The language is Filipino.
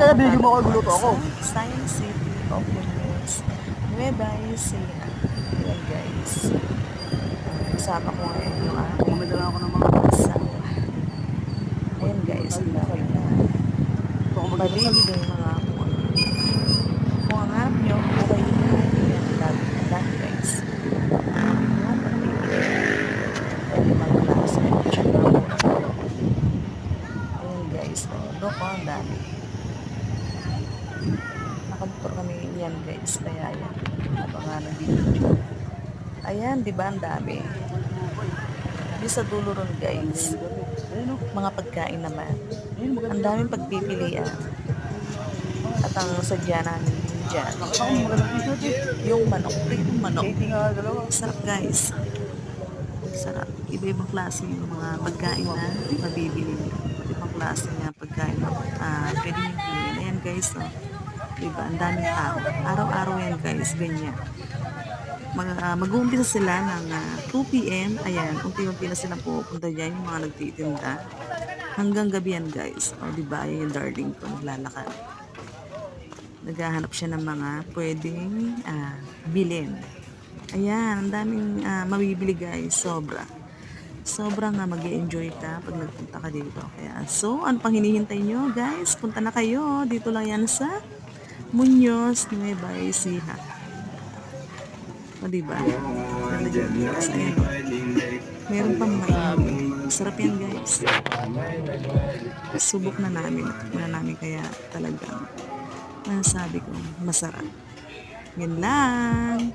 kaya bigyan mo ako guluto ako. Sa Science City of Muñoz, Nueva Ecija. Ayan guys. Kasama ko ngayon yung aking Bumidala ako ng mga asawa. Ayan guys, ang dami na mabibili mga kung ang hanap nyo, aray na yan, ang dami guys. Yung pagpipili. Pwede mga klase. Ayan guys, loko ang dami. Nakamotor kami yan guys, kaya yan. Abangan ng video. Ayan, di ba ang dami? Di sa dulo ron guys. Mga pagkain naman. Ang daming pagpipilian. At ang sadya namin din dyan, yung manok. Yung manok. Sarap guys. Sarap. Iba-ibang klase yung mga pagkain na mabibili. Ibang klase na pagkain na pwede nyo piliin. Ayan guys, oh. Diba? Ang daming tao. Araw-araw yan guys. Ganyan. Mag-uumpisa sila ng 2 p.m. Ayan, unti-unti na silang pupunta dyan yung mga nagtitinda. Hanggang gabi yan guys. O diba, ayan yung darling ko, naglalakad. Naghahanap siya ng mga pwedeng bilhin. Ayan, ang daming mabibili guys. Sobra. Sobrang mag-i-enjoy ka pag nagpunta ka dito. Kaya, so, ano pang hinihintay nyo guys? Punta na kayo. Dito lang yan sa Muñoz, Nueva Ecija. O diba? Ayan. Meron pang mga inumin. Sarap yan guys. Subok na namin. Tikman na namin kaya talagang masabi ko masarap. Yan lang.